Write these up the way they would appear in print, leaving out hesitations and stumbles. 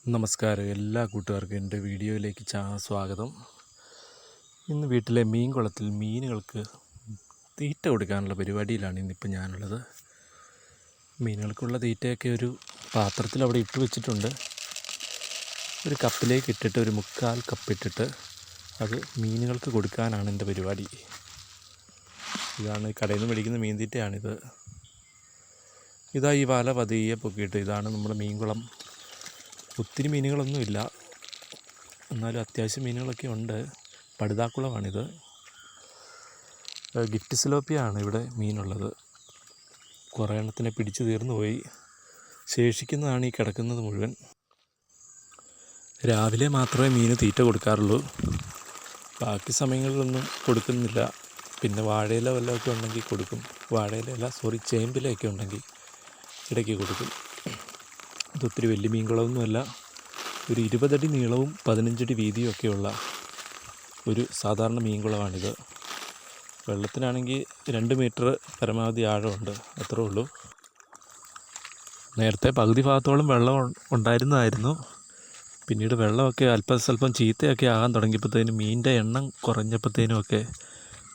നമസ്കാരം, എല്ലാ കൂട്ടുകാർക്കും എൻ്റെ വീഡിയോയിലേക്ക് സ്വാഗതം. ഇന്ന് വീട്ടിലെ മീൻ കുളത്തിൽ മീനുകൾക്ക് തീറ്റ കൊടുക്കാനുള്ള പരിപാടിയിലാണ് ഇന്നിപ്പോൾ ഞാനുള്ളത്. മീനുകൾക്കുള്ള തീറ്റയൊക്കെ ഒരു പാത്രത്തിൽ അവിടെ ഇട്ട് വെച്ചിട്ടുണ്ട്. ഒരു കപ്പിലേക്ക് ഇട്ടിട്ട് ഒരു 3/4 കപ്പ് ഇട്ടിട്ട് അത് മീനുകൾക്ക് കൊടുക്കാനാണ് എൻ്റെ പരിപാടി. ഇതാണ് കടയിൽ നിന്ന് മേടിക്കുന്ന മീൻ തീറ്റയാണിത്. ഇതാ ഈ വല പതിയെ പൊക്കിയിട്ട് ഇതാണ് നമ്മുടെ മീൻകുളം. ഒത്തിരി മീനുകളൊന്നുമില്ല, എന്നാലും അത്യാവശ്യം മീനുകളൊക്കെ ഉണ്ട്. പടുതാക്കുളമാണിത്. ഗിഫ്റ്റ് സിലോപ്പിയാണ് ഇവിടെ മീനുള്ളത്. കുറേ എണ്ണത്തിനെ പിടിച്ചു തീർന്നു പോയി. ശേഷിക്കുന്നതാണ് ഈ കിടക്കുന്നത് മുഴുവൻ. രാവിലെ മാത്രമേ മീന് തീറ്റ കൊടുക്കാറുള്ളൂ, ബാക്കി സമയങ്ങളിലൊന്നും കൊടുക്കുന്നില്ല. പിന്നെ വാഴയില വല്ലതൊക്കെ ഉണ്ടെങ്കിൽ കൊടുക്കും. ചേമ്പിലൊക്കെ ഉണ്ടെങ്കിൽ ഇടയ്ക്ക് കൊടുക്കും. ഇതൊത്തിരി വലിയ മീൻകുളമൊന്നുമല്ല. ഒരു 20 അടി നീളവും 15 അടി വീതിയും ഒക്കെയുള്ള ഒരു സാധാരണ മീൻകുളമാണിത്. വെള്ളത്തിനാണെങ്കിൽ 2 മീറ്റർ പരമാവധി ആഴമുണ്ട്, അത്രേ ഉള്ളൂ. നേരത്തെ പകുതി ഭാഗത്തോളം വെള്ളം ഉണ്ടായിരുന്നതായിരുന്നു. പിന്നീട് വെള്ളമൊക്കെ സ്വല്പം ചീത്തയൊക്കെ ആകാൻ തുടങ്ങിയപ്പോഴത്തേനും മീനിൻ്റെ എണ്ണം കുറഞ്ഞപ്പോഴത്തേനുമൊക്കെ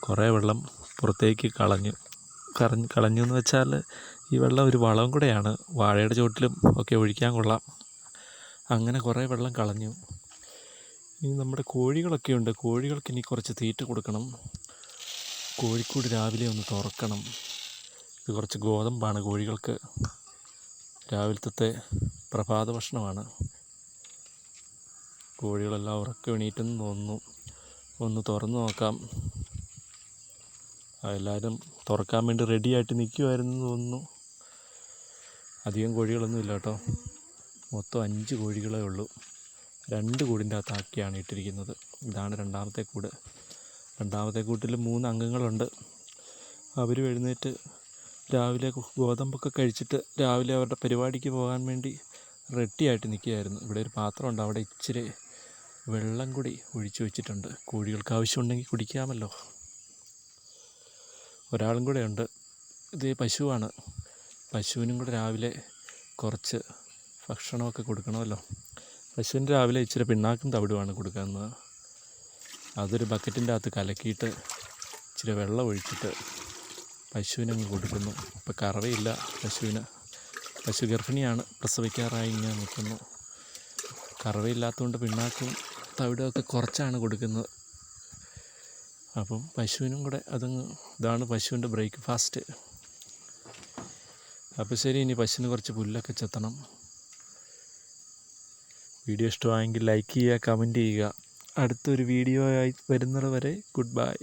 കുറേ വെള്ളം പുറത്തേക്ക് കളഞ്ഞു എന്ന് വെച്ചാൽ ഈ വെള്ളം ഒരു വളവും കൂടെയാണ്. വാഴയുടെ ചുവട്ടിലും ഒക്കെ ഒഴിക്കാൻ കൊള്ളാം. അങ്ങനെ കുറേ വെള്ളം കളഞ്ഞു. ഇനി നമ്മുടെ കോഴികളൊക്കെ ഉണ്ട്. കോഴികൾക്ക് ഇനി കുറച്ച് തീറ്റ കൊടുക്കണം. കോഴിക്കൂട് രാവിലെ ഒന്ന് തുറക്കണം. ഇത് കുറച്ച് ഗോതമ്പാണ് കോഴികൾക്ക്. രാവിലത്തെ പ്രഭാത ഭക്ഷണമാണ്. കോഴികളെല്ലാം ഉറക്കം എണീറ്റെന്ന് തോന്നുന്നു. ഒന്ന് തുറന്നു നോക്കാം. എല്ലാവരും തുറക്കാൻ വേണ്ടി റെഡിയായിട്ട് നിൽക്കുമായിരുന്നു തോന്നുന്നു. അധികം കോഴികളൊന്നും ഇല്ല കേട്ടോ. മൊത്തം 5 കോഴികളേ ഉള്ളൂ. 2 കൂടിൻ്റെ അകത്താക്കിയാണ് ഇട്ടിരിക്കുന്നത്. ഇതാണ് രണ്ടാമത്തെ കൂട്. രണ്ടാമത്തെ കൂട്ടിൽ 3 അംഗങ്ങളുണ്ട്. അവരും എഴുന്നേറ്റ് രാവിലെ ഗോതമ്പൊക്കെ കഴിച്ചിട്ട് രാവിലെ അവരുടെ പരിപാടിക്ക് പോകാൻ വേണ്ടി റെഡിയായിട്ട് നിൽക്കുകയായിരുന്നു. ഇവിടെ ഒരു പാത്രമുണ്ട്, അവിടെ ഇച്ചിരി വെള്ളം കൂടി ഒഴിച്ചു വെച്ചിട്ടുണ്ട്. കോഴികൾക്ക് ആവശ്യമുണ്ടെങ്കിൽ കുടിക്കാമല്ലോ. ഒരാളും കൂടെ ഉണ്ട്. ഇത് പശുവാണ്. പശുവിനും കൂടെ രാവിലെ കുറച്ച് ഭക്ഷണമൊക്കെ കൊടുക്കണമല്ലോ. പശുവിന് രാവിലെ ഇച്ചിരി പിണ്ണാക്കും തവിടുമാണ് കൊടുക്കുന്നത്. അതൊരു ബക്കറ്റിൻ്റെ അകത്ത് കലക്കിയിട്ട് ഇച്ചിരി വെള്ളം ഒഴിച്ചിട്ട് പശുവിനങ്ങ് കൊടുക്കുന്നു. ഇപ്പോൾ കറവയില്ല പശുവിന്. പശു ഗർഭിണിയാണ്, പ്രസവിക്കാറായി ഇങ്ങനെ നിൽക്കുന്നു. കറവയില്ലാത്തതുകൊണ്ട് പിണ്ണാക്കും തവിടുമൊക്കെ കുറച്ചാണ് കൊടുക്കുന്നത്. അപ്പം പശുവിനും കൂടെ ഇതാണ് പശുവിൻ്റെ ബ്രേക്ക്ഫാസ്റ്റ്. അപ്പോൾ ശരി, ഇനി പശുവിന് കുറച്ച് പുല്ലൊക്കെ ചെത്തണം. വീഡിയോ ഇഷ്ടമായെങ്കിൽ ലൈക്ക് ചെയ്യുക, കമൻറ്റ് ചെയ്യുക. അടുത്തൊരു വീഡിയോ ആയി വരുന്നത് വരെ ഗുഡ് ബൈ.